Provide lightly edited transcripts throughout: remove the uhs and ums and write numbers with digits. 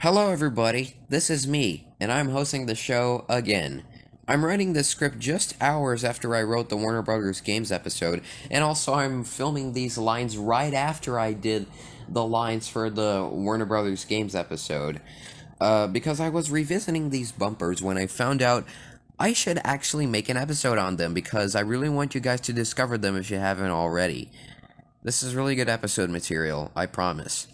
Hello, everybody. This is me, and I'm hosting the show again. I'm writing this script just hours after I wrote the Warner Brothers Games episode, and also I'm filming these lines right after I did the lines for the Warner Brothers Games episode. Because I was revisiting these bumpers when I found out I should actually make an episode on them because I really want you guys to discover them if you haven't already. This is really good episode material, I promise.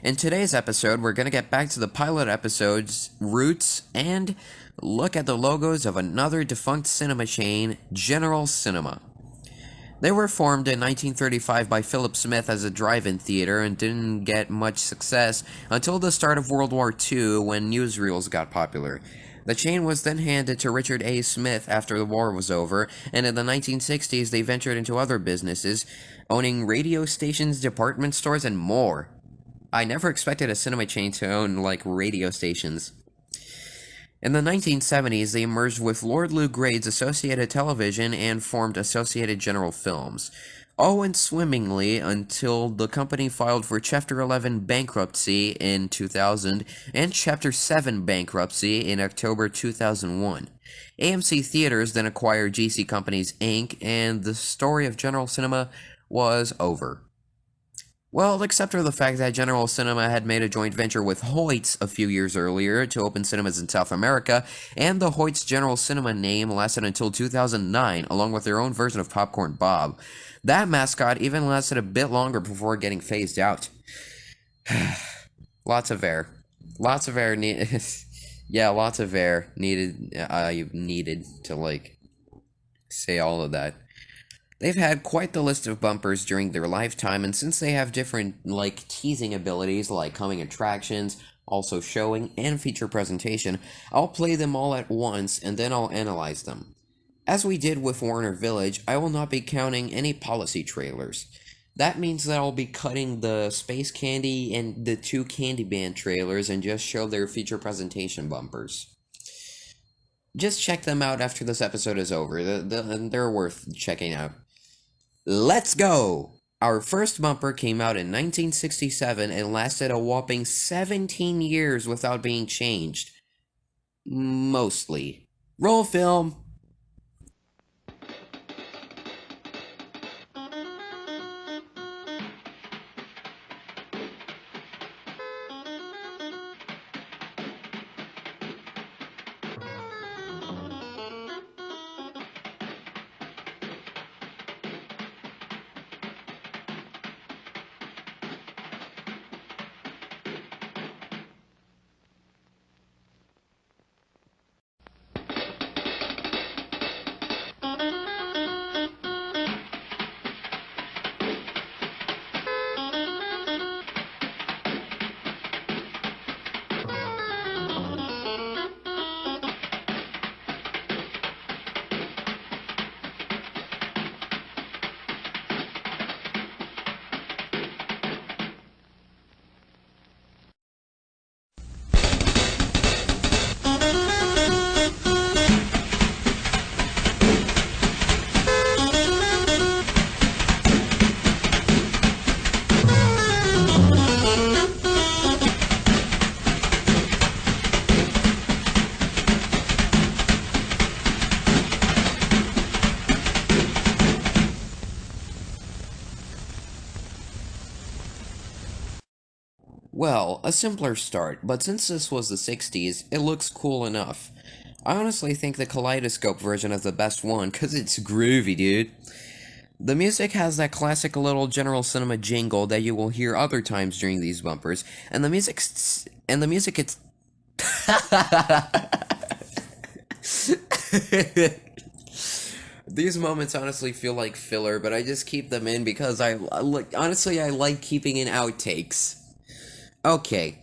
In today's episode, we're going to get back to the pilot episode's roots and look at the logos of another defunct cinema chain, General Cinema. They were formed in 1935 by Philip Smith as a drive-in theater and didn't get much success until the start of World War II when newsreels got popular. The chain was then handed to Richard A. Smith after the war was over, and in the 1960s they ventured into other businesses, owning radio stations, department stores, and more. I never expected a cinema chain to own, radio stations. In the 1970s, they merged with Lord Lou Grade's Associated Television and formed Associated General Films. All went swimmingly until the company filed for Chapter 11 bankruptcy in 2000 and Chapter 7 bankruptcy in October 2001. AMC Theaters then acquired GC Companies Inc., and the story of General Cinema was over. Well, except for the fact that General Cinema had made a joint venture with Hoyts a few years earlier to open cinemas in South America, and the Hoyts General Cinema name lasted until 2009, along with their own version of Popcorn Bob. That mascot even lasted a bit longer before getting phased out. Lots of air. Lots of air needed. Yeah, lots of air needed. Needed to, say all of that. They've had quite the list of bumpers during their lifetime, and since they have different, teasing abilities, like coming attractions, also showing, and feature presentation, I'll play them all at once, and then I'll analyze them. As we did with Warner Village, I will not be counting any policy trailers. That means that I'll be cutting the Space Candy and the 2 Candy Band trailers and just show their feature presentation bumpers. Just check them out after this episode is over. They're worth checking out. Let's go! Our first bumper came out in 1967 and lasted a whopping 17 years without being changed. Mostly. Roll film! Well, a simpler start, but since this was the 60s, it looks cool enough. I honestly think the Kaleidoscope version is the best one, cause it's groovy, dude. The music has that classic little General Cinema jingle that you will hear other times during these bumpers, and the music it's... These moments honestly feel like filler, but I just keep them in because I like keeping in outtakes. Okay.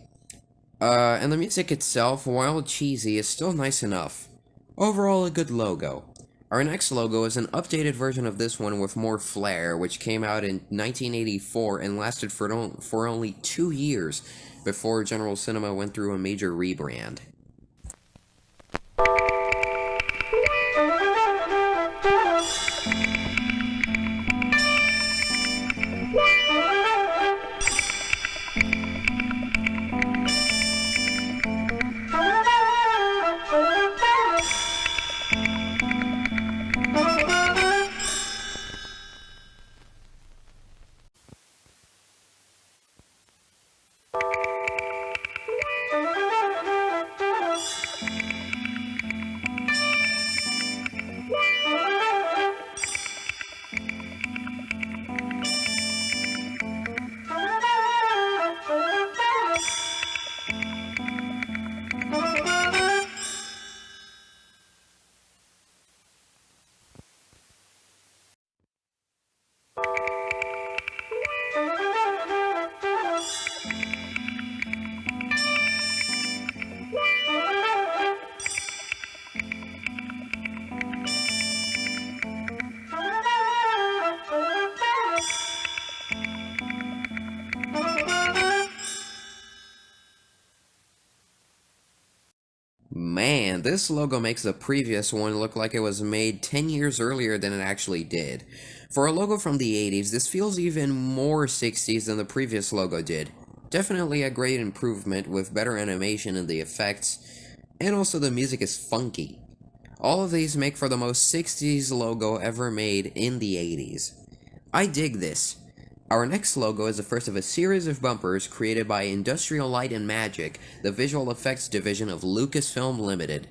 And the music itself, while cheesy, is still nice enough. Overall, a good logo. Our next logo is an updated version of this one with more flair, which came out in 1984 and lasted for only 2 years before General Cinema went through a major rebrand. Man, this logo makes the previous one look like it was made 10 years earlier than it actually did. For a logo from the 80s, this feels even more 60s than the previous logo did. Definitely a great improvement with better animation and the effects, and also the music is funky. All of these make for the most 60s logo ever made in the 80s. I dig this. Our next logo is the first of a series of bumpers created by Industrial Light and Magic, the visual effects division of Lucasfilm Limited.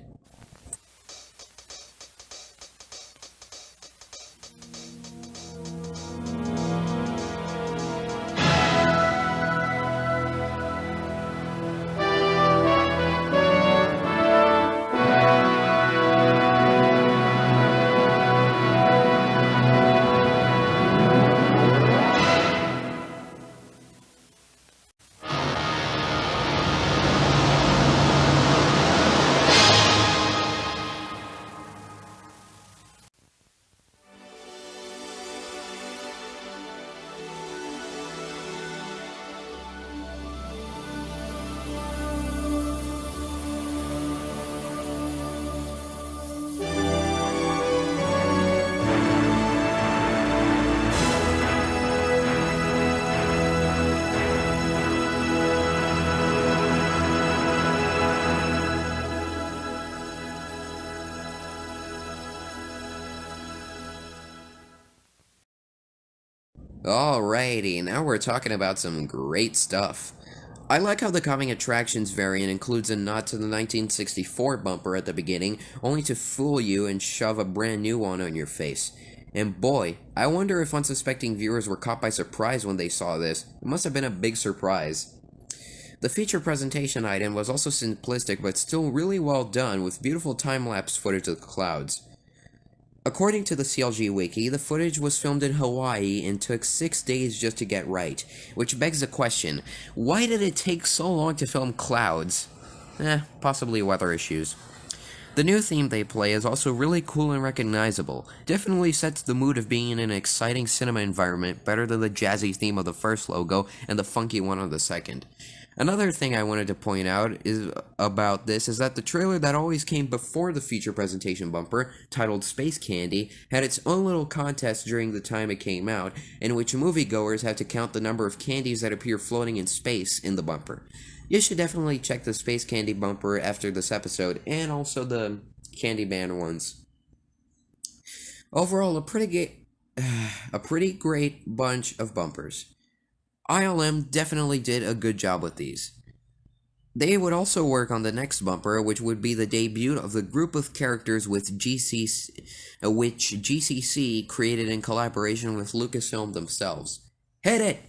Alrighty, now we're talking about some great stuff. I like how the coming attractions variant includes a nod to the 1964 bumper at the beginning, only to fool you and shove a brand new one on your face. And boy, I wonder if unsuspecting viewers were caught by surprise when they saw this. It must have been a big surprise. The feature presentation item was also simplistic but still really well done with beautiful time-lapse footage of the clouds. According to the CLG Wiki, the footage was filmed in Hawaii and took 6 days just to get right, which begs the question, why did it take so long to film clouds? Possibly weather issues. The new theme they play is also really cool and recognizable, definitely sets the mood of being in an exciting cinema environment better than the jazzy theme of the first logo and the funky one of the second. Another thing I wanted to point out about this is that the trailer that always came before the feature presentation bumper, titled Space Candy, had its own little contest during the time it came out, in which moviegoers had to count the number of candies that appear floating in space in the bumper. You should definitely check the Space Candy bumper after this episode, and also the Candy Band ones. Overall, a pretty great bunch of bumpers. ILM definitely did a good job with these. They would also work on the next bumper, which would be the debut of the group of characters which GCC created in collaboration with Lucasfilm themselves. Hit it!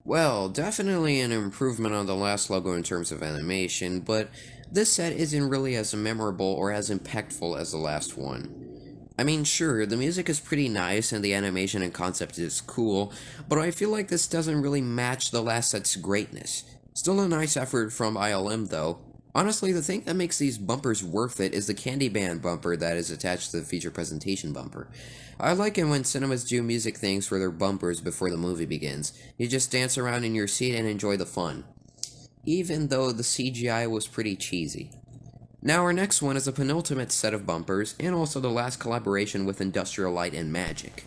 Well, definitely an improvement on the last logo in terms of animation, but this set isn't really as memorable or as impactful as the last one. I mean, sure, the music is pretty nice and the animation and concept is cool, but I feel like this doesn't really match the last set's greatness. Still a nice effort from ILM though. Honestly, the thing that makes these bumpers worth it is the Candy Band bumper that is attached to the feature presentation bumper. I like it when cinemas do music things for their bumpers before the movie begins. You just dance around in your seat and enjoy the fun. Even though the CGI was pretty cheesy. Now our next one is a penultimate set of bumpers, and also the last collaboration with Industrial Light and Magic.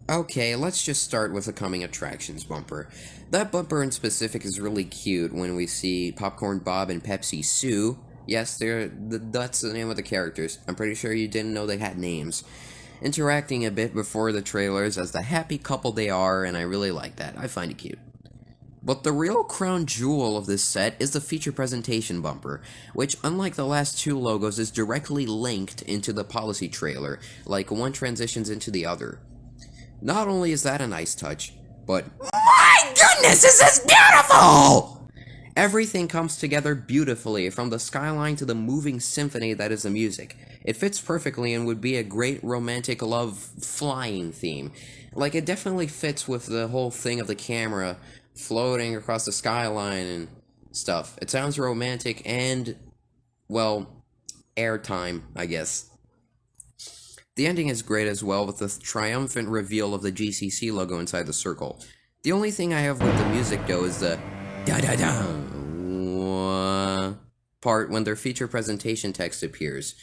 Okay, let's just start with the coming attractions bumper. That bumper in specific is really cute when we see Popcorn Bob and Pepsi Sue. Yes, that's the name of the characters. I'm pretty sure you didn't know they had names. Interacting a bit before the trailers as the happy couple they are, and I really like that. I find it cute. But the real crown jewel of this set is the feature presentation bumper, which unlike the last two logos is directly linked into the policy trailer, like one transitions into the other. Not only is that a nice touch, but my goodness, is this beautiful! Everything comes together beautifully, from the skyline to the moving symphony that is the music. It fits perfectly and would be a great romantic love flying theme. Like, it definitely fits with the whole thing of the camera floating across the skyline and stuff. It sounds romantic and, well, airtime, I guess. The ending is great as well, with the triumphant reveal of the GCC logo inside the circle. The only thing I have with the music, though, is the da-da-da part when their feature presentation text appears.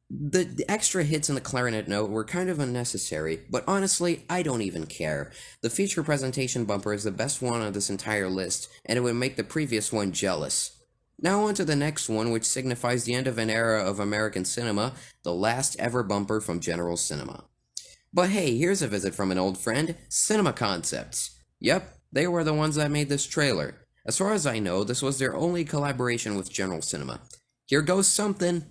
The extra hits in the clarinet note were kind of unnecessary, but honestly, I don't even care. The feature presentation bumper is the best one on this entire list, and it would make the previous one jealous. Now on to the next one, which signifies the end of an era of American cinema, the last ever bumper from General Cinema. But hey, here's a visit from an old friend, Cinema Concepts. Yep, they were the ones that made this trailer. As far as I know, this was their only collaboration with General Cinema. Here goes something.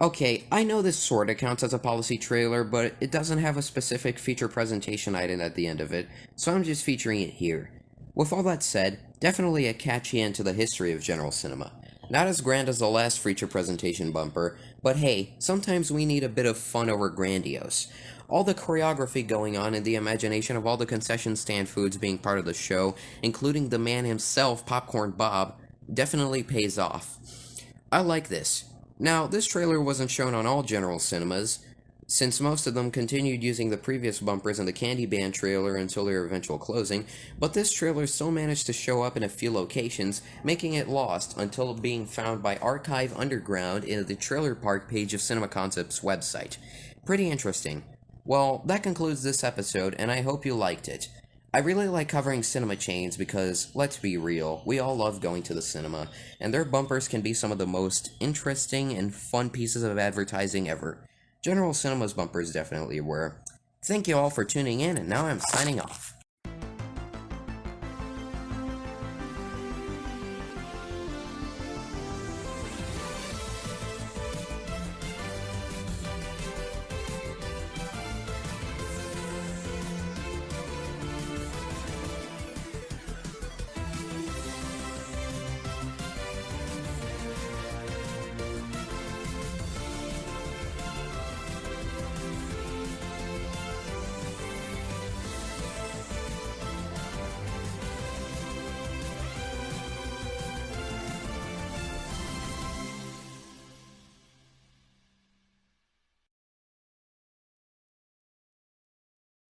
Okay, I know this sorta counts as a policy trailer, but it doesn't have a specific feature presentation item at the end of it, so I'm just featuring it here. With all that said, definitely a catchy end to the history of General Cinema. Not as grand as the last feature presentation bumper, but hey, sometimes we need a bit of fun over grandiose. All the choreography going on and the imagination of all the concession stand foods being part of the show, including the man himself, Popcorn Bob, definitely pays off. I like this. Now, this trailer wasn't shown on all General Cinemas, since most of them continued using the previous bumpers and the Candy Band trailer until their eventual closing, but this trailer still managed to show up in a few locations, making it lost until being found by Archive Underground in the Trailer Park page of Cinema Concepts' website. Pretty interesting. Well, that concludes this episode, and I hope you liked it. I really like covering cinema chains because, let's be real, we all love going to the cinema, and their bumpers can be some of the most interesting and fun pieces of advertising ever. General Cinema's bumpers definitely were. Thank you all for tuning in, and now I'm signing off.